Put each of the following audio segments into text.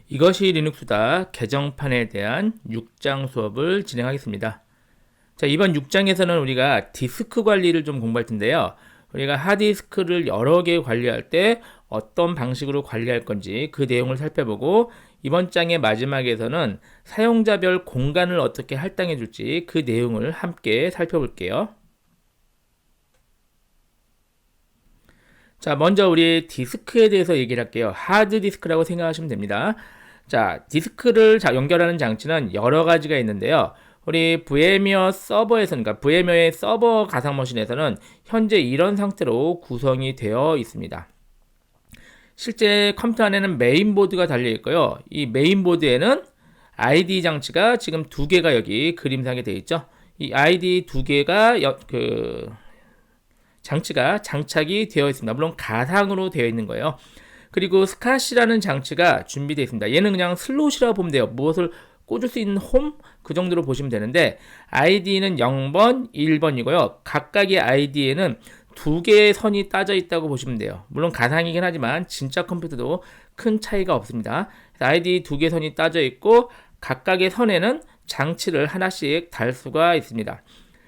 이것이 리눅스다 개정판에 대한 6장 수업을 진행하겠습니다. 자, 이번 6장에서는 우리가 디스크 관리를 좀 공부할 텐데요. 우리가 하드디스크를 여러 개 관리할 때 어떤 방식으로 관리할 건지 그 내용을 살펴보고, 이번 장의 마지막에서는 사용자별 공간을 어떻게 할당해 줄지 그 내용을 함께 살펴볼게요. 자, 먼저 우리 디스크에 대해서 얘기를 할게요. 하드디스크라고 생각하시면 됩니다. 자, 디스크를 연결하는 장치는 여러 가지가 있는데요. 우리 VMware 서버에서는, 그러니까 VMware의 서버 가상머신에서는 현재 이런 상태로 구성이 되어 있습니다. 실제 컴퓨터 안에는 메인보드가 달려 있고요. 이 메인보드에는 ID 장치가 지금 두 개가 여기 그림상에 되어 있죠. 이 ID 두 개가 장치가 장착이 되어 있습니다. 물론 가상으로 되어 있는 거예요. 그리고 스카시라는 장치가 준비되어 있습니다. 얘는 그냥 슬롯이라고 보면 돼요. 무엇을 꽂을 수 있는 홈? 그 정도로 보시면 되는데, ID는 0번, 1번이고요. 각각의 ID에는 두 개의 선이 따져 있다고 보시면 돼요. 물론 가상이긴 하지만 진짜 컴퓨터도 큰 차이가 없습니다. ID 두 개 선이 따져 있고, 각각의 선에는 장치를 하나씩 달 수가 있습니다.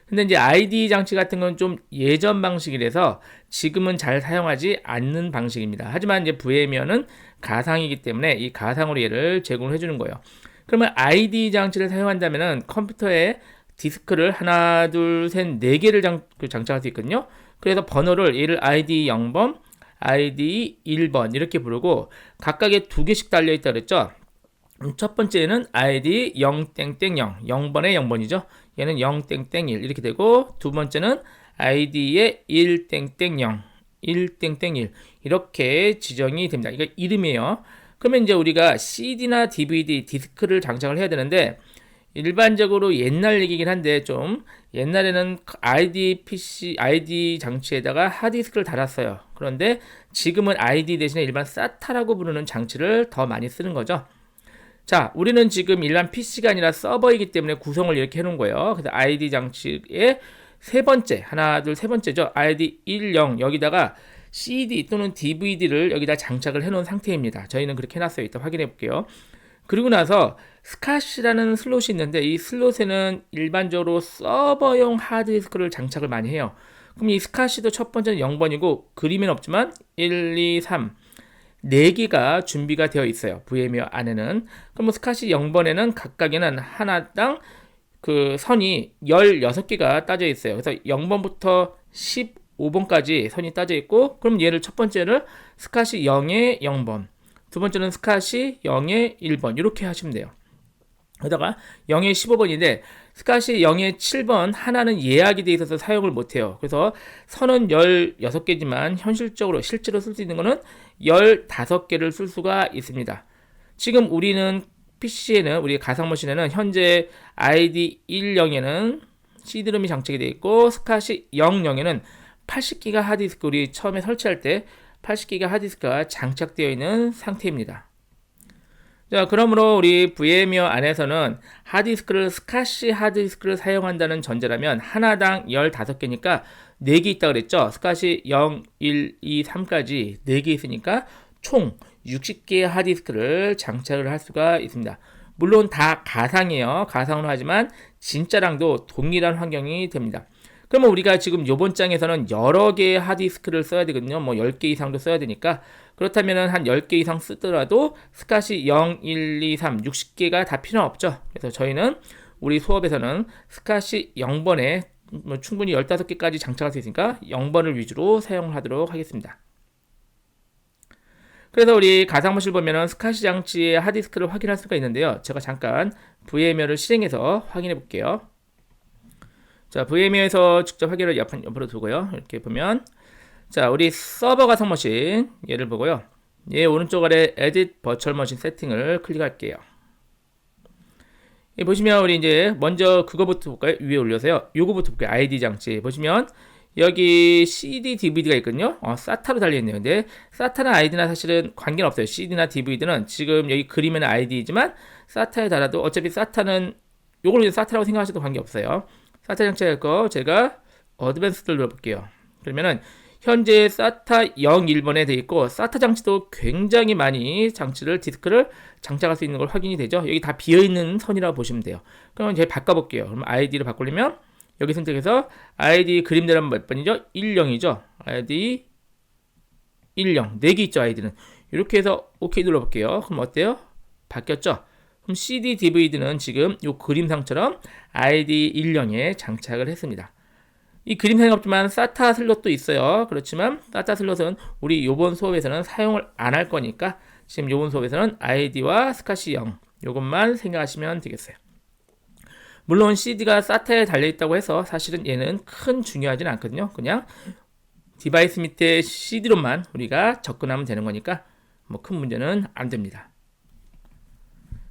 근데 이제 ID 장치 같은 건 좀 예전 방식이라서 지금은 잘 사용하지 않는 방식입니다. 하지만 이제 VMware는 가상이기 때문에 이 가상으로 얘를 제공을 해주는 거예요. 그러면 ID 장치를 사용한다면은 컴퓨터에 디스크를 하나, 둘, 셋, 네 개를 장착할 수 있거든요. 그래서 번호를 얘를 ID 0번, ID 1번 이렇게 부르고, 각각에 두 개씩 달려 있다 그랬죠. 첫 번째는 ID 0땡땡0, 0번에 0번이죠. 얘는 0땡땡1 이렇게 되고, 두 번째는 ID에 1땡땡0, 1땡땡1 이렇게 지정이 됩니다. 이거 이름이에요. 그러면 이제 우리가 CD나 DVD, 디스크를 장착을 해야 되는데, 일반적으로 옛날 얘기긴 한데, 좀 옛날에는 ID 장치에다가 하드디스크를 달았어요. 그런데 지금은 ID 대신에 일반 SATA라고 부르는 장치를 더 많이 쓰는 거죠. 자, 우리는 지금 일반 PC가 아니라 서버이기 때문에 구성을 이렇게 해놓은 거예요. 그래서 ID 장치의 세 번째, 하나, 둘, 세 번째죠. ID 10, 여기다가 CD 또는 DVD를 여기다 장착을 해놓은 상태입니다. 저희는 그렇게 해놨어요. 이따 확인해 볼게요. 그리고 나서 스카시라는 슬롯이 있는데, 이 슬롯에는 일반적으로 서버용 하드디스크를 장착을 많이 해요. 그럼 이 스카시도 첫 번째는 0번이고, 그림은 없지만 1, 2, 3 4개가 준비가 되어 있어요. VMware 안에는. 그럼 스카시 0번에는 각각에는 하나당 그 선이 16개가 따져 있어요. 그래서 0번부터 15번까지 선이 따져 있고, 그럼 얘를 첫 번째를 스카시 0에 0번, 두 번째는 스카시 0에 1번 이렇게 하시면 돼요. 그러다가 0에 15번인데 스카시 0에 7번 하나는 예약이 되어 있어서 사용을 못해요. 그래서 선은 16개지만 현실적으로 실제로 쓸 수 있는 거는 15개를 쓸 수가 있습니다. 지금 우리는 PC에는, 우리 가상머신에는 현재 ID 10에는 CD롬이 장착이 되어 있고, 스카시 00에는 80기가 하드디스크, 우리 처음에 설치할 때 80기가 하드디스크가 장착되어 있는 상태입니다. 자, 그러므로 우리 VMware 안에서는 하드디스크를, 스카시 하드디스크를 사용한다는 전제라면 하나당 15개니까 4개 있다고 그랬죠. 스카시 0, 1, 2, 3까지 4개 있으니까 총 60개의 하드디스크를 장착을 할 수가 있습니다. 물론 다 가상이에요. 가상으로 하지만 진짜랑도 동일한 환경이 됩니다. 그러면 우리가 지금 이번 장에서는 여러 개의 하드디스크를 써야 되거든요. 뭐 10개 이상도 써야 되니까. 그렇다면 한 10개 이상 쓰더라도 스카시 0, 1, 2, 3, 60개가 다 필요 없죠. 그래서 저희는 우리 수업에서는 스카시 0번에 충분히 15개까지 장착할 수 있으니까 0번을 위주로 사용을 하도록 하겠습니다. 그래서 우리 가상머신을 보면은 스카시 장치의 하드디스크를 확인할 수가 있는데요. 제가 잠깐 VMware를 실행해서 확인해 볼게요. 자, VMware에서 직접 확인을 옆으로 두고요. 이렇게 보면, 자, 우리 서버 가상머신 얘를 보고요. 얘 오른쪽 아래 Edit Virtual Machine 세팅을 클릭할게요. 보시면 우리 이제 먼저 그거부터 볼까요? 위에 올려서요. 요거부터 볼게요. ID 장치 보시면 여기 CD, DVD가 있거든요. SATA로 달려있네요. 근데 SATA나 ID나 사실은 관계는 없어요. CD나 DVD는 지금 여기 그림에는 ID이지만 SATA에 달아도 어차피 SATA는 요걸 이제 SATA라고 생각하셔도 관계없어요. SATA 장치가 있고, 제가 어드밴스드를 눌러볼게요. 그러면은 현재 SATA 01번에 되어 있고 SATA 장치도 굉장히 많이 디스크를 장착할 수 있는 걸 확인이 되죠. 여기 다 비어있는 선이라고 보시면 돼요. 그럼 이제 바꿔볼게요. 그럼 ID를 바꾸려면 여기 선택해서 ID 그림대란 몇 번이죠? 10이죠. ID 10 4개 있죠. ID는 이렇게 해서 OK 눌러볼게요. 그럼 어때요? 바뀌었죠? 그럼 CD DVD는 지금 이 그림상처럼 ID 10에 장착을 했습니다. 이 그림상이 없지만 SATA 슬롯도 있어요. 그렇지만 SATA 슬롯은 우리 요번 수업에서는 사용을 안 할 거니까 지금 요번 수업에서는 ID와 스카시 0 요것만 생각하시면 되겠어요. 물론 CD가 SATA에 달려있다고 해서 사실은 얘는 큰 중요하진 않거든요. 그냥 디바이스 밑에 CD로만 우리가 접근하면 되는 거니까 뭐 큰 문제는 안 됩니다.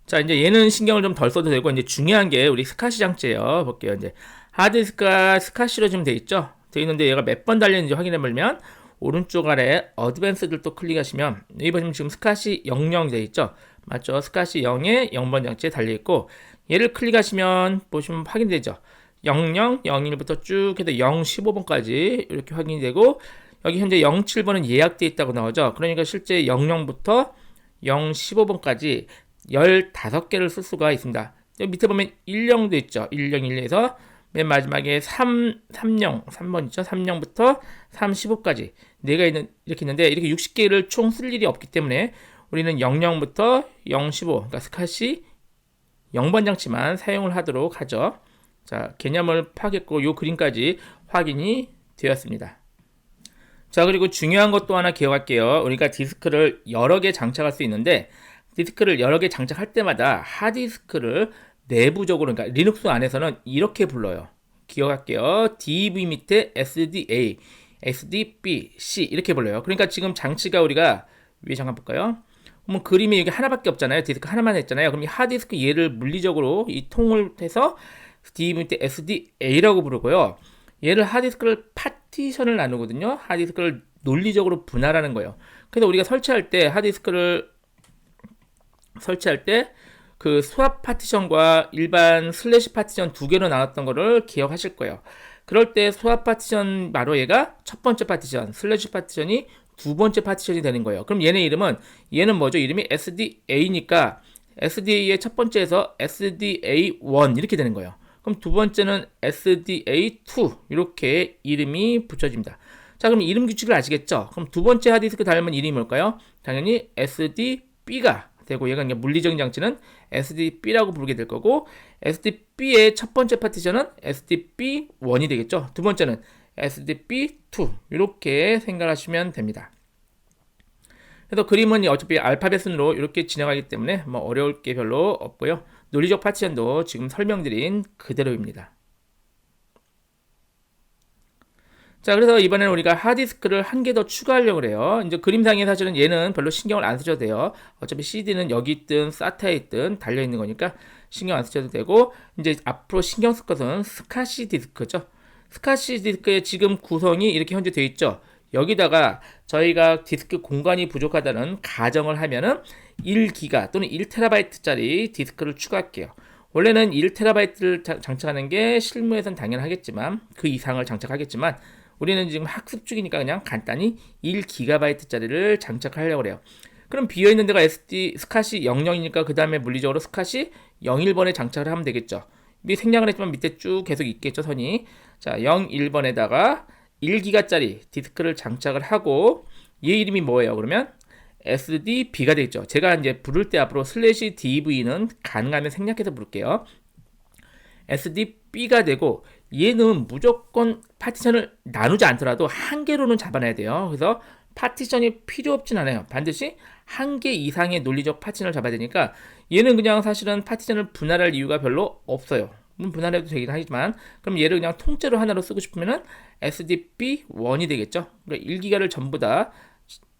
자, 이제 얘는 신경을 좀 덜 써도 되고, 이제 중요한 게 우리 스카시 장치예요. 볼게요. 이제 하드디스크가 스카시로 지금 돼 있죠? 돼 있는데 얘가 몇 번 달렸는지 확인해 보면 오른쪽 아래 어드밴스드를 또 클릭하시면 여기 보시면 지금 스카시 00 돼 있죠? 맞죠? 스카시 0에 0번 장치에 달려 있고 얘를 클릭하시면 보시면 확인되죠? 00, 01부터 쭉 해서 015번까지 이렇게 확인이 되고 여기 현재 07번은 예약되어 있다고 나오죠? 그러니까 실제 00부터 015번까지 15개를 쓸 수가 있습니다. 여기 밑에 보면 10도 있죠. 10, 1에서 맨 마지막에 3번 있죠. 30부터 35까지 4가 이렇게 있는데 이렇게 60개를 총 쓸 일이 없기 때문에 우리는 00부터 015, 그러니까 스카시 0번 장치만 사용을 하도록 하죠. 자, 개념을 파악했고 이 그림까지 확인이 되었습니다. 자, 그리고 중요한 것도 하나 기억할게요. 우리가 디스크를 여러 개 장착할 수 있는데 디스크를 여러 개 장착할 때마다 하드디스크를 내부적으로, 그러니까 리눅스 안에서는 이렇게 불러요. 기억할게요. DV 밑에 SDA, SDB, C 이렇게 불러요. 그러니까 지금 장치가 우리가 위에 잠깐 볼까요? 그러면 그림이 여기 하나밖에 없잖아요. 디스크 하나만 했잖아요. 그럼 이 하드디스크 얘를 물리적으로 이 통을 해서 DV 밑에 SDA라고 부르고요. 얘를 하드디스크를 파티션을 나누거든요. 하드디스크를 논리적으로 분할하는 거예요. 그래서 우리가 설치할 때 하드디스크를 설치할 때 그 수압 파티션과 일반 슬래시 파티션 두 개로 나눴던 거를 기억하실 거예요. 그럴 때 수압 파티션 바로 얘가 첫 번째 파티션, 슬래시 파티션이 두 번째 파티션이 되는 거예요. 그럼 얘는 뭐죠? 이름이 SDA니까 SDA의 첫 번째에서 SDA1 이렇게 되는 거예요. 그럼 두 번째는 SDA2 이렇게 이름이 붙여집니다. 자, 그럼 이름 규칙을 아시겠죠? 그럼 두 번째 하드디스크 닮은 이름이 뭘까요? 당연히 SDB가 되고 얘가 물리적인 장치는 SDB라고 부르게 될 거고 SDB의 첫 번째 파티션은 SDB1이 되겠죠. 두 번째는 SDB2 이렇게 생각하시면 됩니다. 그래서 그림은 어차피 알파벳 순으로 이렇게 진행하기 때문에 뭐 어려울 게 별로 없고요. 논리적 파티션도 지금 설명드린 그대로입니다. 자, 그래서 이번에는 우리가 하드디스크를 한 개 더 추가하려고 해요. 이제 그림상에 사실은 얘는 별로 신경을 안 쓰셔도 돼요. 어차피 CD는 여기 있든 SATA에 있든 달려있는 거니까 신경 안 쓰셔도 되고, 이제 앞으로 신경 쓸 것은 스카시 디스크죠. 스카시 디스크의 지금 구성이 이렇게 현재 되어 있죠. 여기다가 저희가 디스크 공간이 부족하다는 가정을 하면은 1기가 또는 1TB짜리 디스크를 추가할게요. 원래는 1TB를 장착하는 게 실무에선 당연하겠지만 그 이상을 장착하겠지만 우리는 지금 학습 중이니까 그냥 간단히 1GB짜리를 장착하려고 해요. 그럼 비어있는 데가 스카시 00이니까 그 다음에 물리적으로 스카시 01번에 장착을 하면 되겠죠. 생략을 했지만 밑에 쭉 계속 있겠죠, 선이. 자, 01번에다가 1기가짜리 디스크를 장착을 하고 얘 이름이 뭐예요? 그러면 SDB가 되겠죠. 제가 이제 부를 때 앞으로 슬래시 DV는 가능하면 생략해서 부를게요. SDB가 되고 얘는 무조건 파티션을 나누지 않더라도 한 개로는 잡아놔야 돼요. 그래서 파티션이 필요 없진 않아요. 반드시 한 개 이상의 논리적 파티션을 잡아야 되니까 얘는 그냥 사실은 파티션을 분할할 이유가 별로 없어요. 분할해도 되긴 하지만 그럼 얘를 그냥 통째로 하나로 쓰고 싶으면은 SDB1이 되겠죠. 그러니까 1기가를 전부 다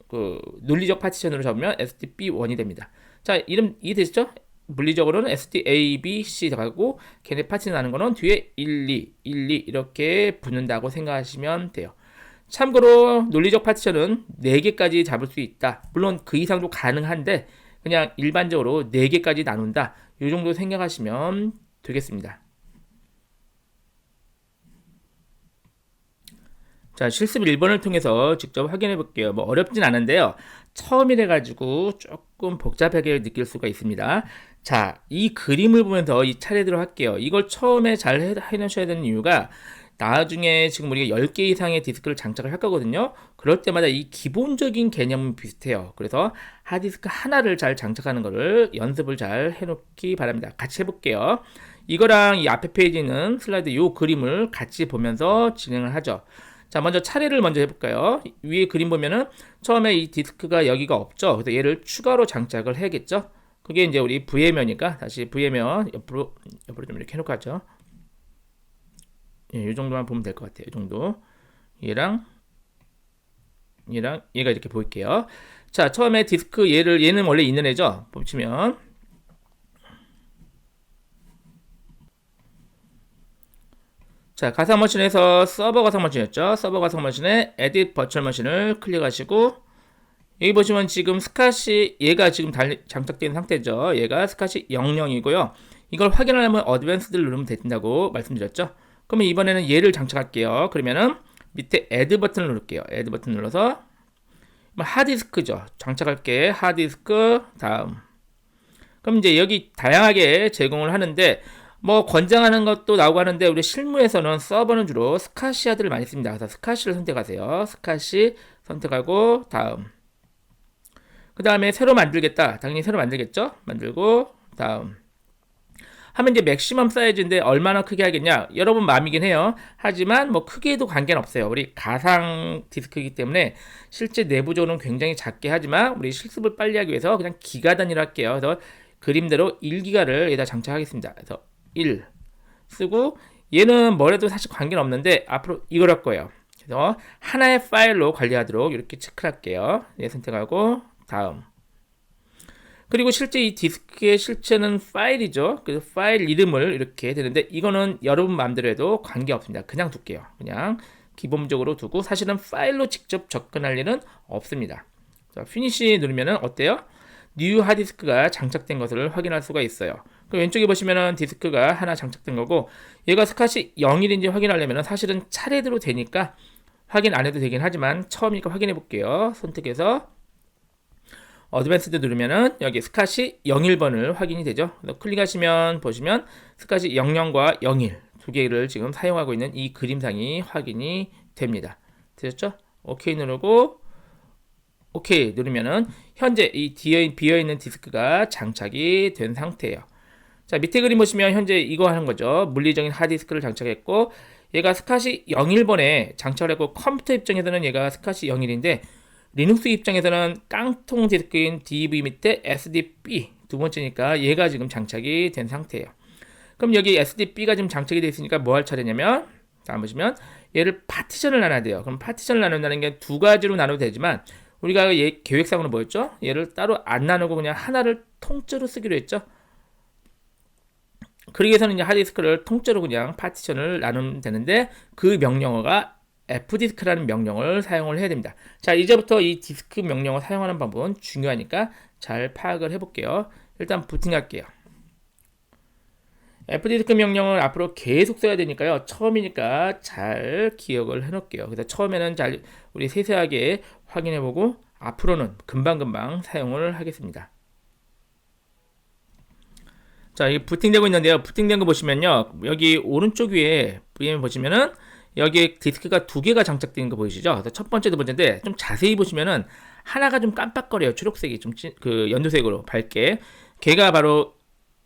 그 논리적 파티션으로 잡으면 SDB1이 됩니다. 자, 이름 이해되시죠? 물리적으로는 SDABC 가고 걔네 파티션 나는 거는 뒤에 12 이렇게 붙는다고 생각하시면 돼요. 참고로 논리적 파티션은 4개까지 잡을 수 있다. 물론 그 이상도 가능한데 그냥 일반적으로 4개까지 나눈다. 이 정도 생각하시면 되겠습니다. 자, 실습 1번을 통해서 직접 확인해 볼게요. 뭐 어렵진 않은데요. 처음이라 가지고 조금 복잡하게 느낄 수가 있습니다. 자, 이 그림을 보면서 이 차례대로 할게요. 이걸 처음에 잘 해놓으셔야 되는 이유가 나중에 지금 우리가 10개 이상의 디스크를 장착을 할 거거든요. 그럴 때마다 이 기본적인 개념은 비슷해요. 그래서 하드디스크 하나를 잘 장착하는 거를 연습을 잘 해놓기 바랍니다. 같이 해볼게요. 이거랑 이 앞에 페이지에 있는 슬라이드 이 그림을 같이 보면서 진행을 하죠. 자, 먼저 차례를 먼저 해볼까요? 위에 그림 보면은 처음에 이 디스크가 여기가 없죠. 그래서 얘를 추가로 장착을 해야겠죠. 그게 이제 우리 VM이니까 다시 VM면 옆으로 좀 이렇게 해놓고 하죠. 이 정도만 보면 될 것 같아요. 이 정도. 얘랑 얘가 이렇게 보일게요. 자, 처음에 디스크 얘는 원래 있는 애죠. 보시면 자, 가상머신에서 서버 가상머신이었죠. 서버 가상머신에 에딧 버추얼 머신을 클릭하시고 여기 보시면 지금 스캇이 얘가 지금 장착된 상태죠. 얘가 스캇이 00이고요. 이걸 확인하려면 어드밴스드를 누르면 된다고 말씀드렸죠. 그러면 이번에는 얘를 장착할게요. 그러면은 밑에 애드 버튼을 누를게요. 애드 버튼 눌러서 하드디스크죠. 장착할게. 하드디스크 다음. 그럼 이제 여기 다양하게 제공을 하는데 뭐 권장하는 것도 나오고 하는데 우리 실무에서는 서버는 주로 스카시 하드를 많이 씁니다. 그래서 스카시를 선택하세요. 스카시 선택하고 다음. 그 다음에 새로 만들겠다. 당연히 새로 만들겠죠. 만들고 다음. 하면 이제 맥시멈 사이즈인데 얼마나 크게 하겠냐? 여러분 마음이긴 해요. 하지만 뭐 크기에도 관계는 없어요. 우리 가상 디스크이기 때문에 실제 내부적으로는 굉장히 작게 하지만 우리 실습을 빨리 하기 위해서 그냥 기가 단위로 할게요. 그래서 그림대로 1기가를 여기다 장착하겠습니다. 그래서 1 쓰고 얘는 뭐래도 사실 관계는 없는데 앞으로 이걸 할 거예요. 그래서 하나의 파일로 관리하도록 이렇게 체크를 할게요. 얘 선택하고 다음. 그리고 실제 이 디스크의 실체는 파일이죠. 그래서 파일 이름을 이렇게 되는데 이거는 여러분 마음대로 해도 관계없습니다. 그냥 둘게요. 그냥 기본적으로 두고 사실은 파일로 직접 접근할 일은 없습니다. 자, 피니시 누르면은 어때요? 뉴 하드디스크가 장착된 것을 확인할 수가 있어요. 그 왼쪽에 보시면은 디스크가 하나 장착된 거고 얘가 스캇이 01인지 확인하려면 사실은 차례대로 되니까 확인 안 해도 되긴 하지만 처음이니까 확인해 볼게요. 선택해서 어드밴스드 누르면은 여기 스캇이 01번을 확인이 되죠. 클릭하시면 보시면 스캇이 00과 01 두 개를 지금 사용하고 있는 이 그림상이 확인이 됩니다. 되셨죠? 오케이 누르고 오케이 누르면은 현재 이 비어있는 디스크가 장착이 된 상태예요. 자, 밑에 그림 보시면 현재 이거 하는 거죠. 물리적인 하드디스크를 장착했고 얘가 스캇이 01번에 장착을 했고 컴퓨터 입장에서는 얘가 스캇이 01인데 리눅스 입장에서는 깡통 디스크인 DV 밑에 SDB 두 번째니까 얘가 지금 장착이 된 상태예요. 그럼 여기 SDB가 지금 장착이 되어 있으니까 뭐 할 차례냐면 다음 보시면 얘를 파티션을 나눠야 돼요. 그럼 파티션을 나눈다는 게 두 가지로 나눠도 되지만 우리가 얘 계획상으로 뭐였죠? 얘를 따로 안 나누고 그냥 하나를 통째로 쓰기로 했죠. 그러기 위해서는 이제 하드디스크를 통째로 그냥 파티션을 나누면 되는데 그 명령어가 fdisk라는 명령을 사용을 해야 됩니다. 자, 이제부터 이 디스크 명령을 사용하는 방법은 중요하니까 잘 파악을 해볼게요. 일단 부팅할게요. fdisk 명령을 앞으로 계속 써야 되니까요. 처음이니까 잘 기억을 해놓을게요. 그래서 처음에는 잘 우리 세세하게 확인해보고 앞으로는 금방금방 사용을 하겠습니다. 자, 이게 부팅되고 있는데요. 부팅된 거 보시면요. 여기 오른쪽 위에 VM 보시면은 여기에 디스크가 두 개가 장착되어 있는 거 보이시죠? 그래서 첫 번째, 두 번째인데 좀 자세히 보시면은 하나가 좀 깜빡거려요. 초록색이 좀 그 연두색으로 밝게. 걔가 바로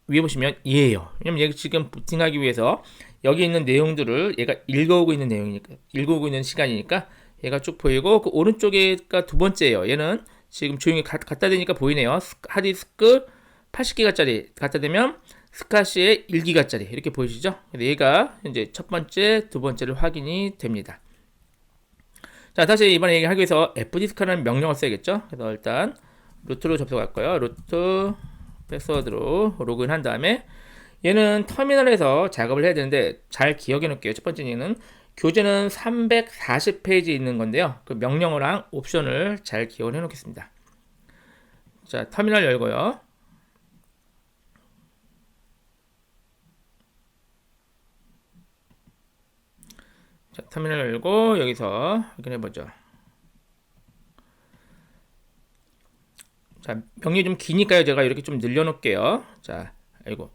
위에 보시면 얘예요. 왜냐면 얘가 지금 부팅하기 위해서 여기 있는 내용들을 얘가 읽어오고 있는 내용이니까, 읽어오고 있는 시간이니까 얘가 쭉 보이고 그 오른쪽에가 두 번째예요. 얘는 지금 조용히 갖다 대니까 보이네요. 하드디스크 80기가짜리 갖다 대면 스캇이 1기가짜리 이렇게 보이시죠? 얘가 이제 첫 번째, 두 번째를 확인이 됩니다. 자, 다시 이번에 얘기하기 위해서 fdisk라는 명령을 써야겠죠? 그래서 일단 루트로 접속할 거예요. 루트 패스워드로 로그인한 다음에 얘는 터미널에서 작업을 해야 되는데 잘 기억해 놓을게요. 첫 번째 얘는 교재는 340페이지 있는 건데요. 그 명령어랑 옵션을 잘 기억을 해 놓겠습니다. 자, 터미널 열고요. 자, 터미널 열고 여기서 확인해보죠. 자, 명령이 좀 기니까요. 제가 이렇게 좀 늘려놓을게요. 자, 이거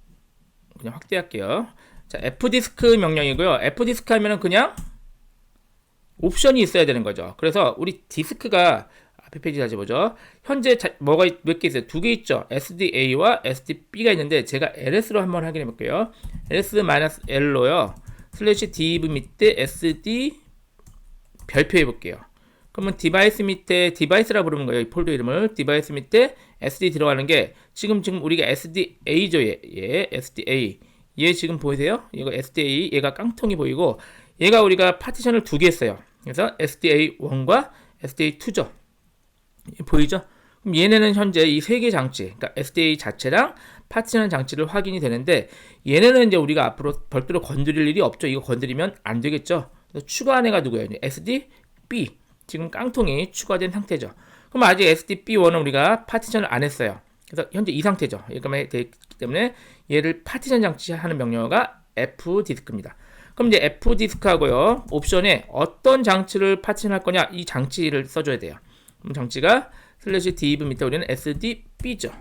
그냥 확대할게요. 자, fdisk 명령이고요. fdisk 하면은 그냥 옵션이 있어야 되는 거죠. 그래서 우리 디스크가 앞에 페이지 다시 보죠. 현재 뭐가 몇 개 있어요? 두 개 있죠. SDA와 SDB가 있는데 제가 LS로 한번 확인해 볼게요. ls-l로요. 슬래시 div 밑에 SD 별표해 볼게요. 그러면 디바이스 밑에 디바이스라 부르는 거예요. 이 폴더 이름을 디바이스 밑에 SD 들어가는 게 지금 우리가 SDA죠. 얘 SDA 얘 지금 보이세요? 이거 SDA 얘가 깡통이 보이고 얘가 우리가 파티션을 두 개 했어요. 그래서 SDA1과 SDA2죠. 보이죠? 그럼 얘네는 현재 이 세 개 장치, 그러니까 SDA 자체랑 파티션 장치를 확인이 되는데 얘네는 이제 우리가 앞으로 별도로 건드릴 일이 없죠. 이거 건드리면 안 되겠죠. 그래서 추가한 애가 누구예요? SDB. 지금 깡통이 추가된 상태죠. 그럼 아직 SDB1은 우리가 파티션을 안 했어요. 그래서 현재 이 상태죠. 이렇게 되기 때문에 얘를 파티션 장치하는 명령어가 fdisk입니다. 그럼 이제 fdisk하고요. 옵션에 어떤 장치를 파티션할 거냐 이 장치를 써줘야 돼요. 그럼 장치가 슬래시 div 밑에 우리는 sdb죠.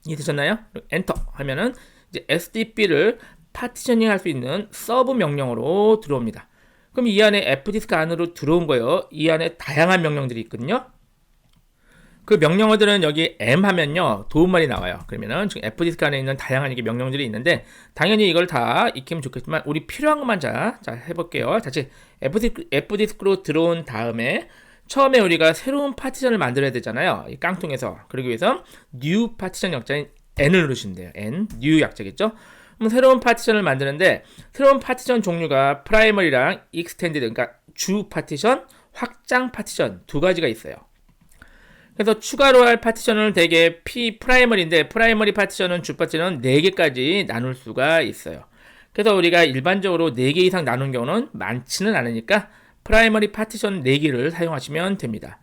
이해되셨나요? 엔터 하면은 이제 sdb를 파티셔닝 할 수 있는 서브 명령어로 들어옵니다. 그럼 이 안에 fdisk 안으로 들어온 거예요. 이 안에 다양한 명령들이 있거든요. 그 명령어들은 여기 m 하면요 도움말이 나와요. 그러면은 지금 fdisk 안에 있는 다양한 이게 명령들이 있는데 당연히 이걸 다 익히면 좋겠지만 우리 필요한 것만 자 해볼게요. 다시 fdisk로 들어온 다음에 처음에 우리가 새로운 파티션을 만들어야 되잖아요. 이 깡통에서. 그러기 위해서 new 파티션 약자인 n을 누르시면 돼요. n, new 약자겠죠? 그럼 새로운 파티션을 만드는데 새로운 파티션 종류가 프라이머리랑 익스텐디드, 그러니까 주 파티션, 확장 파티션 두 가지가 있어요. 그래서 추가로 할 파티션은 대개 프라이머리인데 프라이머리 파티션은 주 파티션은 4개까지 나눌 수가 있어요. 그래서 우리가 일반적으로 4개 이상 나눈 경우는 많지는 않으니까 프라이머리 파티션 4개를 사용하시면 됩니다.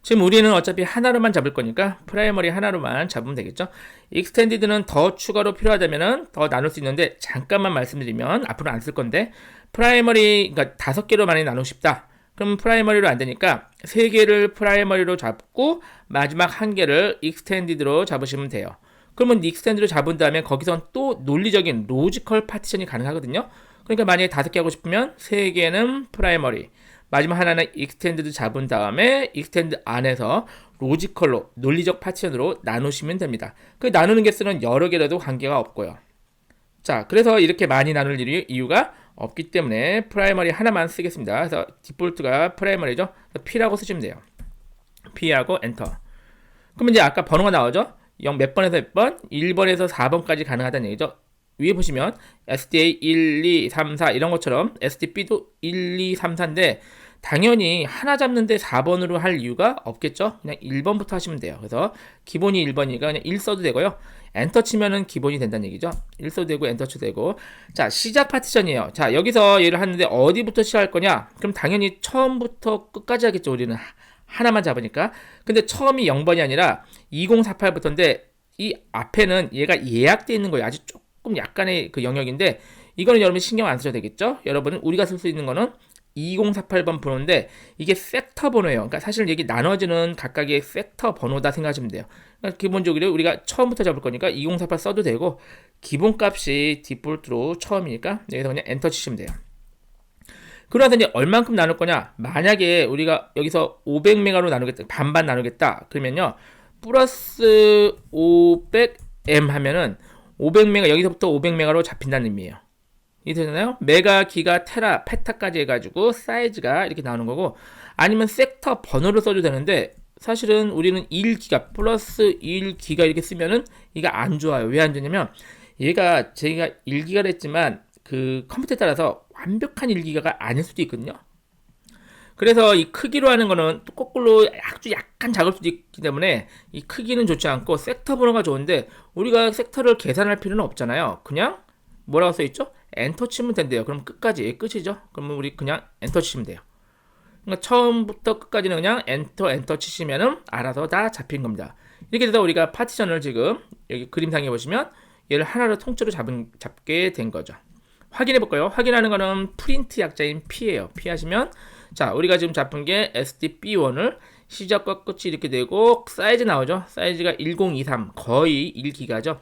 지금 우리는 어차피 하나로만 잡을 거니까 프라이머리 하나로만 잡으면 되겠죠. 익스텐디드는 더 추가로 필요하다면 더 나눌 수 있는데 잠깐만 말씀드리면 앞으로 안 쓸 건데 프라이머리 그러니까 5개로 많이 나누고 싶다. 그럼 프라이머리로 안 되니까 3개를 프라이머리로 잡고 마지막 1개를 익스텐디드로 잡으시면 돼요. 그러면 익스텐디드로 잡은 다음에 거기선 또 논리적인 로지컬 파티션이 가능하거든요. 그러니까 만약에 5개 하고 싶으면 3개는 프라이머리, 마지막 하나는 익스텐드 잡은 다음에 익스텐드 안에서 로지컬로 논리적 파티션으로 나누시면 됩니다. 그 나누는 개수는 여러 개라도 관계가 없고요. 자, 그래서 이렇게 많이 나눌 이유가 없기 때문에 프라이머리 하나만 쓰겠습니다. 그래서 디폴트가 프라이머리죠. P라고 쓰시면 돼요. P하고 엔터. 그럼 이제 아까 번호가 나오죠? 0 몇 번에서 몇 번? 1번에서 4번까지 가능하다는 얘기죠. 위에 보시면 SDA 1, 2, 3, 4 이런 것처럼 SDB도 1, 2, 3, 4인데 당연히 하나 잡는데 4번으로 할 이유가 없겠죠. 그냥 1번부터 하시면 돼요. 그래서 기본이 1번이니까 그냥 1 써도 되고요. 엔터 치면은 기본이 된다는 얘기죠. 1 써도 되고 엔터 쳐도 되고. 자, 시작 파티션이에요. 자, 여기서 얘를 하는데 어디부터 시작할 거냐? 그럼 당연히 처음부터 끝까지 하겠죠. 우리는 하나만 잡으니까. 근데 처음이 0번이 아니라 2048부터인데 이 앞에는 얘가 예약되어 있는 거예요. 아주 조금 약간의 그 영역인데 이거는 여러분 신경 안 쓰셔도 되겠죠? 여러분은 우리가 쓸 수 있는 거는 2048번 번호인데 이게 섹터 번호예요. 그러니까 사실 여기 나눠지는 각각의 섹터 번호다 생각하시면 돼요. 그러니까 기본적으로 우리가 처음부터 잡을 거니까 2048 써도 되고 기본값이 디폴트로 처음이니까 여기서 그냥 엔터 치시면 돼요. 그러면서 이제 얼만큼 나눌 거냐? 만약에 우리가 여기서 500메가로 나누겠다, 반반 나누겠다 그러면요 플러스 500M 하면은 500메가 여기서부터 500메가로 잡힌다는 의미예요. 이해되나요? 메가, 기가, 테라, 페타까지 해가지고 사이즈가 이렇게 나오는 거고 아니면 섹터 번호를 써도 되는데 사실은 우리는 1기가 플러스 1기가 이렇게 쓰면은 이게 안 좋아요. 왜 안 좋냐면 얘가 제가 1기가를 했지만 그 컴퓨터에 따라서 완벽한 1기가가 아닐 수도 있거든요. 그래서 이 크기로 하는 거는 또 거꾸로 아주 약간 작을 수도 있기 때문에 이 크기는 좋지 않고 섹터 번호가 좋은데 우리가 섹터를 계산할 필요는 없잖아요. 그냥 뭐라고 써있죠? 엔터 치면 된대요. 그럼 끝까지 끝이죠. 그러면 우리 그냥 엔터 치시면 돼요. 그러니까 처음부터 끝까지는 그냥 엔터 치시면은 알아서 다 잡힌 겁니다. 이렇게 돼서 우리가 파티션을 지금 여기 그림상에 보시면 얘를 하나로 통째로 잡게 된 거죠. 확인해 볼까요? 확인하는 거는 프린트 약자인 P예요. P 하시면 자, 우리가 지금 잡은 게 STB1을 시작과 끝이 이렇게 되고 사이즈 나오죠. 사이즈가 1023 거의 1기가죠.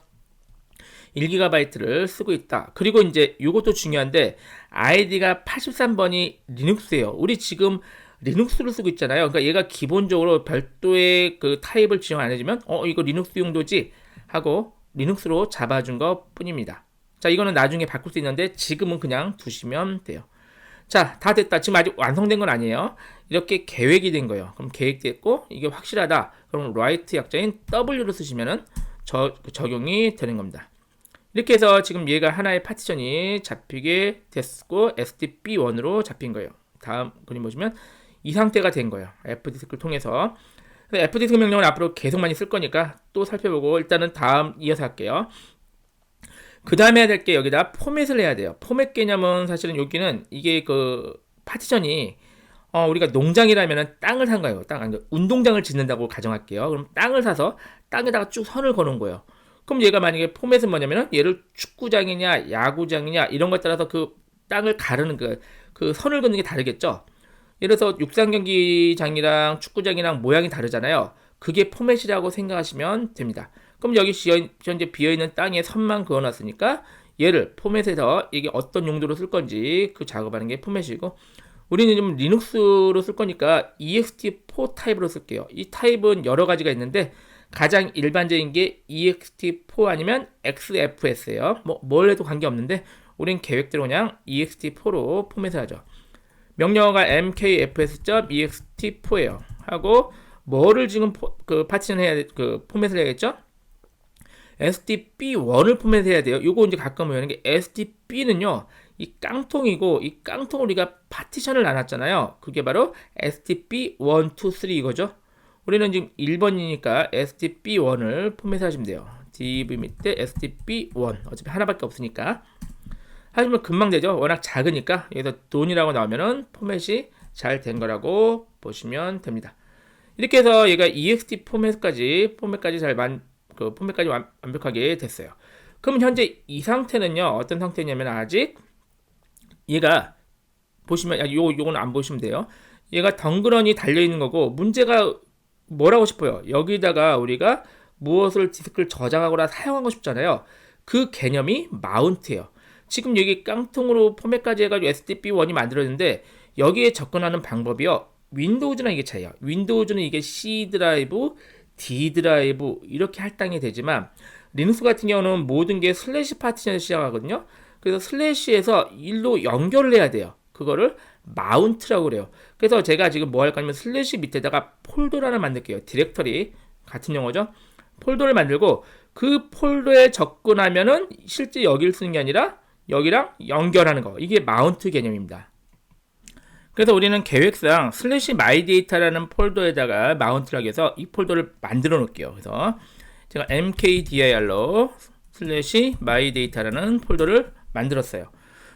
1GB를 쓰고 있다. 그리고 이제 이것도 중요한데 아이디가 83번이 리눅스예요. 우리 지금 리눅스를 쓰고 있잖아요. 그러니까 얘가 기본적으로 별도의 그 타입을 지정 안 해주면 이거 리눅스 용도지 하고 리눅스로 잡아준 것 뿐입니다. 자, 이거는 나중에 바꿀 수 있는데 지금은 그냥 두시면 돼요. 자, 다 됐다. 지금 아직 완성된 건 아니에요. 이렇게 계획이 된 거예요. 그럼 계획됐고 이게 확실하다. 그럼 write 약자인 W를 쓰시면은 적용이 되는 겁니다. 이렇게 해서 지금 얘가 하나의 파티션이 잡히게 됐고 STB1으로 잡힌 거예요. 다음 그림 보시면 이 상태가 된 거예요. fdisk를 통해서. fdisk 명령은 앞으로 계속 많이 쓸 거니까 또 살펴보고 일단은 다음 이어서 할게요. 그 다음에 해야 될 게 여기다 포맷을 해야 돼요. 포맷 개념은 사실은 여기는 이게 그 파티션이 우리가 농장이라면 땅을 산 거예요. 운동장을 짓는다고 가정할게요. 그럼 땅을 사서 땅에다가 쭉 선을 거는 거예요. 그럼 얘가 만약에 포맷은 뭐냐면은 얘를 축구장이냐 야구장이냐 이런 것에 따라서 그 땅을 가르는 그 선을 긋는 게 다르겠죠. 예를 들어서 육상 경기장이랑 축구장이랑 모양이 다르잖아요. 그게 포맷이라고 생각하시면 됩니다. 그럼 여기 현재 비어있는 땅에 선만 그어놨으니까 얘를 포맷에서 이게 어떤 용도로 쓸 건지 그 작업하는 게 포맷이고 우리는 좀 리눅스로 쓸 거니까 ext4 타입으로 쓸게요. 이 타입은 여러 가지가 있는데 가장 일반적인 게 ext4 아니면 xfs예요. 뭘 해도 관계없는데 우린 계획대로 그냥 ext4로 포맷을 하죠. 명령어가 mkfs.ext4예요. 하고 뭐를 지금 그 파티션 해야 그 포맷을 해야겠죠? STB1을 포맷해야 돼요. 요거 이제 가끔 보이는 게 STB는요. 이 깡통이고 이 깡통을 우리가 파티션을 나눴잖아요. 그게 바로 STB 1, 2, 3 이거죠. 우리는 지금 1번이니까 STB1을 포맷하시면 돼요. div 밑에 STB1 어차피 하나밖에 없으니까 하시면 금방 되죠. 워낙 작으니까 여기서 돈이라고 나오면은 포맷이 잘 된 거라고 보시면 됩니다. 이렇게 해서 얘가 ext 포맷까지 잘 포맷까지 완벽하게 됐어요. 그럼 현재 이 상태는요 어떤 상태냐면 아직 얘가 보시면 요건 안 보시면 돼요. 얘가 덩그러니 달려 있는 거고 문제가 뭐라고 싶어요. 여기다가 우리가 무엇을 디스크를 저장하거나 사용하고 싶잖아요. 그 개념이 마운트예요. 지금 여기 깡통으로 포맷까지 해가지고 STB1이 만들어졌는데 여기에 접근하는 방법이요. 윈도우즈랑 이게 차이야. 윈도우즈는 이게 C 드라이브, D 드라이브 이렇게 할당이 되지만 리눅스 같은 경우는 모든 게 슬래시 파티션에서 시작하거든요. 그래서 슬래시에서 일로 연결을 해야 돼요. 그거를 마운트라고 그래요. 그래서 제가 지금 뭐 할 거냐면 슬래시 밑에다가 폴더를 하나 만들게요. 디렉터리 같은 용어죠. 폴더를 만들고 그 폴더에 접근하면은 실제 여기를 쓰는 게 아니라 여기랑 연결하는 거. 이게 마운트 개념입니다. 그래서 우리는 계획상 슬래시 마이데이터라는 폴더에다가 마운트를 하기 위해서 이 폴더를 만들어 놓을게요. 그래서 제가 mkdir로 슬래시 마이데이터라는 폴더를 만들었어요.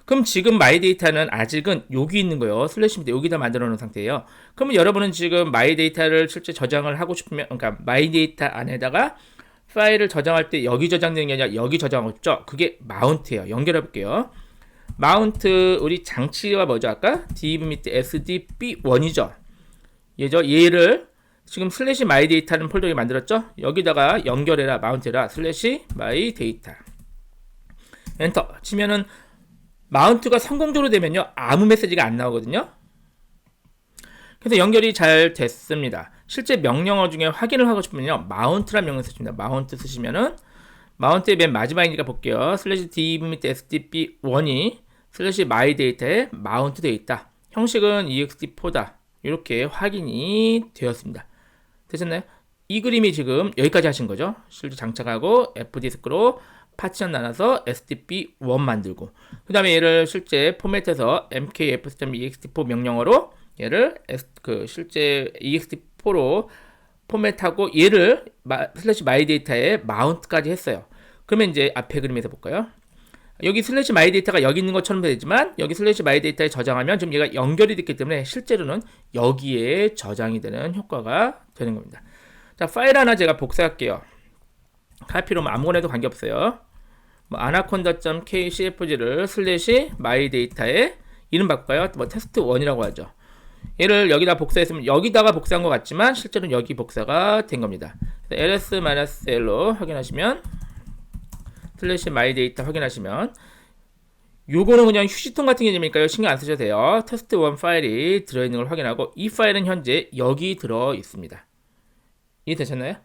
그럼 지금 마이데이터는 아직은 여기 있는 거예요. 슬래시 밑에 여기다 만들어 놓은 상태예요. 그러면 여러분은 지금 마이데이터를 실제 저장을 하고 싶으면 그러니까 마이데이터 안에다가 파일을 저장할 때 여기 저장되는 게 아니라 여기 저장하고 싶죠. 그게 마운트예요. 연결해 볼게요. 마운트 우리 장치가 뭐죠? 아까 div 밑에 SDB1이죠. 얘를 지금 슬래시 마이데이터는 폴더를 만들었죠? 여기다가 연결해라 마운트해라 슬래시 마이데이터 엔터 치면은 마운트가 성공적으로 되면요 아무 메시지가 안 나오거든요. 그래서 연결이 잘 됐습니다. 실제 명령어 중에 확인을 하고 싶으면요 마운트란 명령 쓰십니다. 마운트 쓰시면은 마운트의 맨 마지막이니까 볼게요. 슬래시 div 밑에 SDB1이 슬래시 마이데이터에 마운트 되어 있다. 형식은 ext4다. 이렇게 확인이 되었습니다. 되셨나요? 이 그림이 지금 여기까지 하신 거죠. 실제 장착하고 fdisk로 파티션 나눠서 STB1 만들고 그 다음에 얘를 실제 포맷해서 mkf.ext4 명령어로 얘를 실제 ext4로 포맷하고 얘를 슬래시 마이데이터에 마운트까지 했어요. 그러면 이제 앞에 그림에서 볼까요? 여기 슬래시 마이데이터가 여기 있는 것처럼 되지만 여기 슬래시 마이데이터에 저장하면 좀 얘가 연결이 됐기 때문에 실제로는 여기에 저장이 되는 효과가 되는 겁니다. 자, 파일 하나 제가 복사할게요. 카피로 아무거나 해도 관계없어요. 뭐 anaconda.kcfg를 슬래시 마이데이터에 이름 바꿀까요? 뭐 테스트 1이라고 하죠. 얘를 여기다 복사했으면 여기다가 복사한 것 같지만 실제로는 여기 복사가 된 겁니다. ls-l로 확인하시면 슬래시 마이데이터 확인하시면 요거는 그냥 휴지통 같은 개념이니까요. 신경 안 쓰셔도 돼요. 테스트 1 파일이 들어있는 걸 확인하고 이 파일은 현재 여기 들어 있습니다. 이해되셨나요?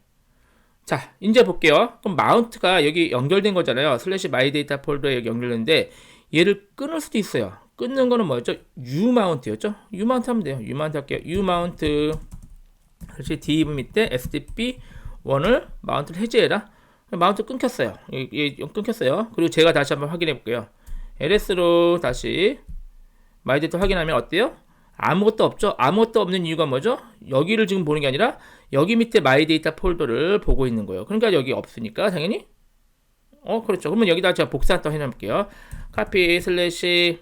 자, 이제 볼게요. 그럼 마운트가 여기 연결된 거잖아요. 슬래시 마이데이터 폴더에 여기 연결됐는데 얘를 끊을 수도 있어요. 끊는 거는 뭐였죠? u마운트였죠? u마운트 하면 돼요. u마운트 할게요. u마운트 슬래시 div 밑에 sdp1을 마운트를 해제해라. 마운트 끊겼어요. 끊겼어요. 그리고 제가 다시 한번 확인해 볼게요. ls로 다시 마이데이터 확인하면 어때요? 아무것도 없죠? 아무것도 없는 이유가 뭐죠? 여기를 지금 보는 게 아니라 여기 밑에 마이데이터 폴더를 보고 있는 거예요. 그러니까 여기 없으니까 당연히 그렇죠. 그러면 여기다 제가 복사 또 해놓을게요. 카피 슬래시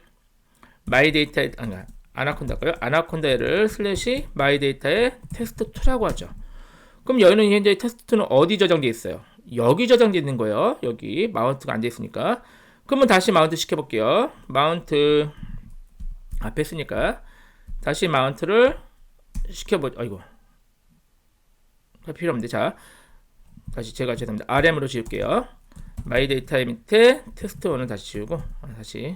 마이데이터 아나콘다고요? 아나콘다를 슬래시 마이데이터에 테스트2라고 하죠. 그럼 여기는 현재 테스트2는 어디 저장되어 있어요? 여기 저장되어 있는 거예요. 여기 마운트가 안 되어 있으니까. 그러면 다시 마운트 시켜볼게요. 마운트 앞에 있으니까 다시 마운트를 시켜보죠. 아이고 필요 없는데. 자, 다시 제가 죄송합니다. RM으로 지울게요. 마이데이터 밑에 테스트1을 다시 지우고 다시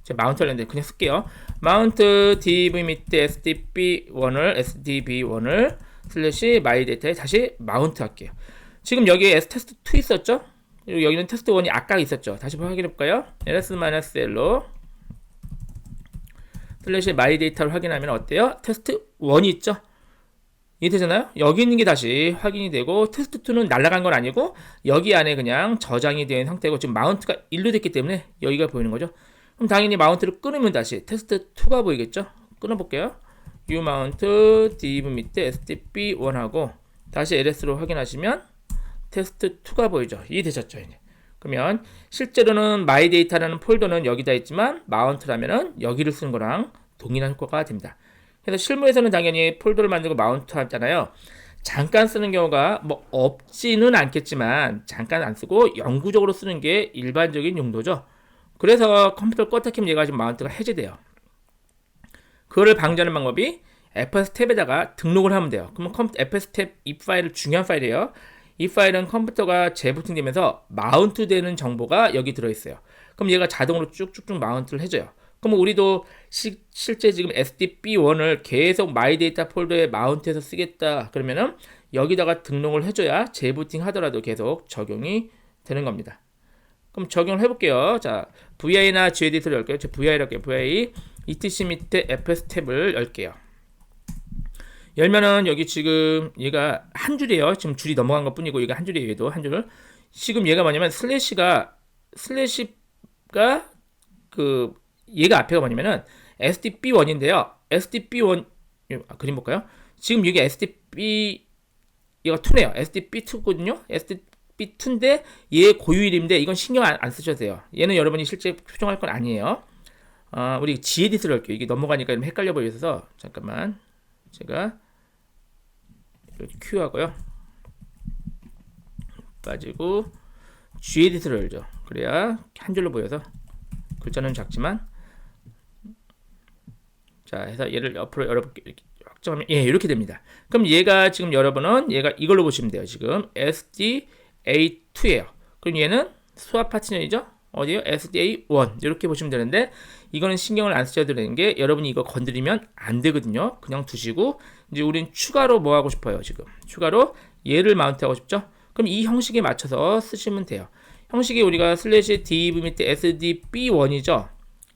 제가 마운트를 했는데 그냥 쓸게요. 마운트 div 밑에 sdb1을 슬래시 마이데이터에 다시 마운트 할게요. 지금 여기에 test2 있었죠? 그리고 여기는 테스트1이 아까 있었죠. 다시 확인해 볼까요? ls-l로 슬래시 마이데이터를 확인하면 어때요? 테스트1이 있죠? 이해되잖아요? 여기 있는 게 다시 확인이 되고 테스트2는 날아간 건 아니고 여기 안에 그냥 저장이 된 상태고 지금 마운트가 일로됐기 때문에 여기가 보이는 거죠. 그럼 당연히 마운트를 끊으면 다시 테스트2가 보이겠죠? 끊어볼게요. u마운트 div 밑에 sdb1하고 다시 ls로 확인하시면 테스트2가 보이죠? 이해되셨죠? 이제. 그러면 실제로는 마이데이터라는 폴더는 여기다 있지만 마운트라면은 여기를 쓰는 거랑 동일한 효과가 됩니다. 그래서 실무에서는 당연히 폴더를 만들고 마운트 하잖아요. 잠깐 쓰는 경우가 뭐 없지는 않겠지만 잠깐 안 쓰고 영구적으로 쓰는 게 일반적인 용도죠. 그래서 컴퓨터를 껐다 켜면 얘가 지금 마운트가 해제돼요. 그거를 방지하는 방법이 fs탭에다가 등록을 하면 돼요. 그러면 fs탭 이 파일은 중요한 파일이에요. 이 파일은 컴퓨터가 재부팅되면서 마운트 되는 정보가 여기 들어있어요. 그럼 얘가 자동으로 쭉쭉쭉 마운트를 해줘요. 그럼 우리도 실제 지금 sdb1을 계속 마이데이터 폴더에 마운트해서 쓰겠다 그러면은 여기다가 등록을 해줘야 재부팅 하더라도 계속 적용이 되는 겁니다. 그럼 적용을 해볼게요. 자, vi나 gedit를 열게요. 저 vi를 할게요. vi etc 밑에 fs 탭을 열게요. 열면은 여기 지금 얘가 한 줄이에요. 지금 줄이 넘어간 것 뿐이고 얘가 한 줄이에요. 얘도 한 줄. 지금 얘가 뭐냐면 슬래시가 그 얘가 앞에가 뭐냐면은 sdb1인데요. sdb1 그림 볼까요? 지금 여기 sdb 얘가 2네요. sdb2거든요. sdb2인데 얘 고유이름인데 이건 신경 안 쓰셔도 돼요. 얘는 여러분이 실제 표정할 건 아니에요. 우리 gedit를 할게요. 이게 넘어가니까 좀 헷갈려 보여서 잠깐만 제가 이렇게 Q 하고요. 빠지고 gedit를 열죠. 그래야 한 줄로 보여서 글자는 작지만 자 해서 얘를 옆으로 열어볼게요. 이렇게 확정하면 이렇게 됩니다. 그럼 얘가 지금 여러분은 얘가 이걸로 보시면 돼요. 지금 SDA2예요. 그럼 얘는 수압 파티션이죠. 어디요? SDA1 이렇게 보시면 되는데 이거는 신경을 안 쓰셔도 되는 게 여러분이 이거 건드리면 안 되거든요. 그냥 두시고 이제 우린 추가로 뭐 하고 싶어요. 지금 추가로 얘를 마운트 하고 싶죠. 그럼 이 형식에 맞춰서 쓰시면 돼요. 형식이 우리가 슬래시 div 밑에 sdb1이죠.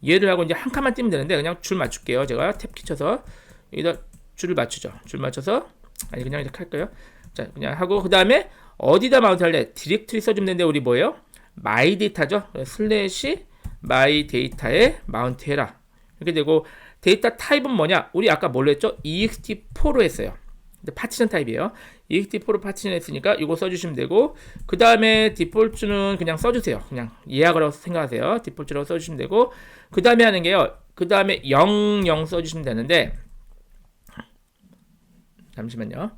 얘를 하고 이제 한 칸만 띄면 되는데 그냥 줄 맞출게요. 제가 탭 키 쳐서 여기다 줄을 맞추죠. 줄 맞춰서 그냥 이렇게 할까요? 자, 그냥 하고 그 다음에 어디다 마운트 할래? 디렉토리 써주면 되는데 우리 뭐예요? 마이데이터죠. 슬래시 마이데이터에 마운트 해라. 이렇게 되고 데이터 타입은 뭐냐? 우리 아까 뭘로 했죠? ext4로 했어요. 파티션 타입이에요. ext4로 파티션 했으니까 이거 써주시면 되고 그 다음에 디폴트는 그냥 써주세요. 그냥 예약이라고 생각하세요. 디폴트라고 써주시면 되고 그 다음에 하는 게요. 그 다음에 00 써주시면 되는데 잠시만요.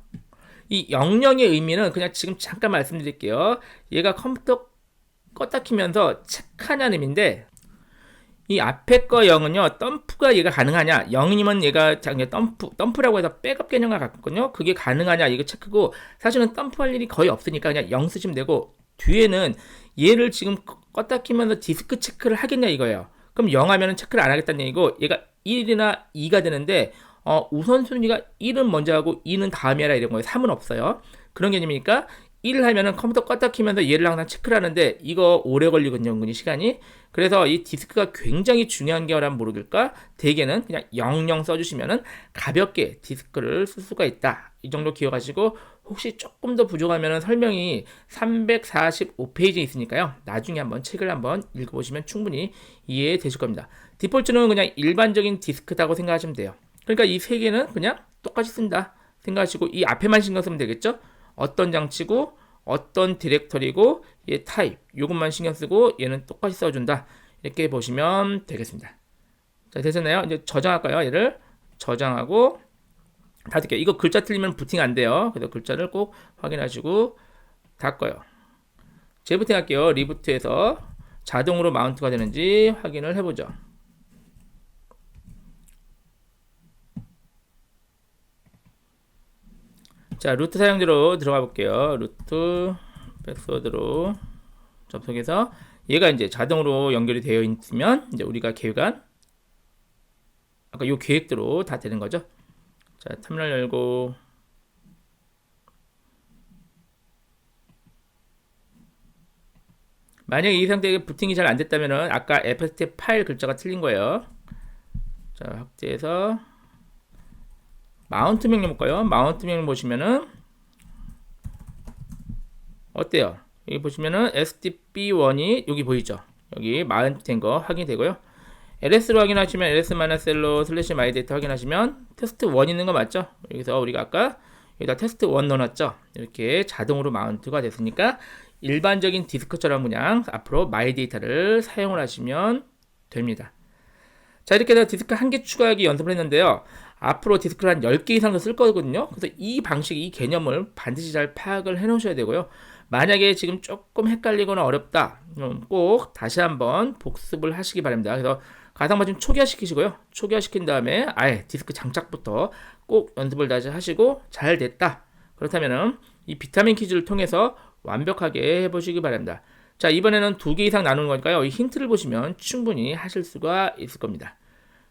이 00의 의미는 그냥 지금 잠깐 말씀드릴게요. 얘가 컴퓨터 껐다 키면서 체크하냐는 의미인데, 이 앞에 거 0은요, 덤프가 얘가 가능하냐, 0이면 얘가 덤프라고 해서 백업 개념과 같거든요. 그게 가능하냐, 이거 체크고, 사실은 덤프할 일이 거의 없으니까 그냥 0 쓰시면 되고, 뒤에는 얘를 지금 껐다 키면서 디스크 체크를 하겠냐 이거예요. 그럼 0 하면은 체크를 안 하겠다는 얘기고, 얘가 1이나 2가 되는데, 우선순위가 1은 먼저 하고 2는 다음에 하라 이런 거예요. 3은 없어요. 그런 개념이니까 1을 하면은 컴퓨터 껐다 키면서 얘를 항상 체크를 하는데 이거 오래 걸리거든요, 은근히 시간이. 그래서 이 디스크가 굉장히 중요한 거란 모르겠까 대개는 그냥 00 써주시면은 가볍게 디스크를 쓸 수가 있다. 이 정도 기억하시고 혹시 조금 더 부족하면은 설명이 345페이지에 있으니까요. 나중에 한번 책을 한번 읽어보시면 충분히 이해되실 겁니다. 디폴트는 그냥 일반적인 디스크다고 생각하시면 돼요. 그러니까 이 세 개는 그냥 똑같이 쓴다 생각하시고 이 앞에만 신경 쓰면 되겠죠. 어떤 장치고 어떤 디렉터리고 얘 타입 요것만 신경 쓰고 얘는 똑같이 써준다 이렇게 보시면 되겠습니다. 자, 되셨나요? 이제 저장할까요? 얘를 저장하고 닫을게요. 이거 글자 틀리면 부팅 안 돼요. 그래서 글자를 꼭 확인하시고 닫고요. 재부팅 할게요. 리부트해서 자동으로 마운트가 되는지 확인을 해보죠. 자, 루트 사용자로 들어가 볼게요. 루트 패스워드로 접속해서 얘가 이제 자동으로 연결이 되어 있으면 이제 우리가 계획한 아까 요 계획대로 다 되는 거죠. 자, 터미널 열고 만약에 이 상태에 부팅이 잘 안 됐다면은 아까 fst 파일 글자가 틀린 거예요. 자, 확대해서 마운트 명령 볼까요? 마운트 명령 보시면은 어때요? 여기 보시면은 STB1이 여기 보이죠? 여기 마운트 된 거 확인되고요. LS로 확인하시면 ls-셀로 슬래시 마이데이터 확인하시면 테스트 1 있는 거 맞죠? 여기서 우리가 아까 여기다 테스트 1 넣어놨죠? 이렇게 자동으로 마운트가 됐으니까 일반적인 디스크처럼 그냥 앞으로 마이데이터를 사용을 하시면 됩니다. 자, 이렇게 해서 디스크 1개 추가하기 연습을 했는데요. 앞으로 디스크를 한 10개 이상 더 쓸 거거든요. 그래서 이 방식, 이 개념을 반드시 잘 파악을 해 놓으셔야 되고요. 만약에 지금 조금 헷갈리거나 어렵다, 그럼 꼭 다시 한번 복습을 하시기 바랍니다. 그래서 가상 마침 초기화 시키시고요. 초기화 시킨 다음에 아예 디스크 장착부터 꼭 연습을 다시 하시고 잘 됐다. 그렇다면은 이 비타민 퀴즈를 통해서 완벽하게 해보시기 바랍니다. 자, 이번에는 2개 이상 나누는 거니까요. 이 힌트를 보시면 충분히 하실 수가 있을 겁니다.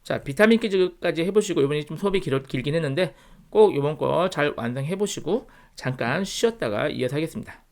자, 비타민 퀴즈까지 해보시고 이번에 좀 수업이 길긴 했는데 꼭 이번 거 잘 완성해보시고 잠깐 쉬었다가 이어서 하겠습니다.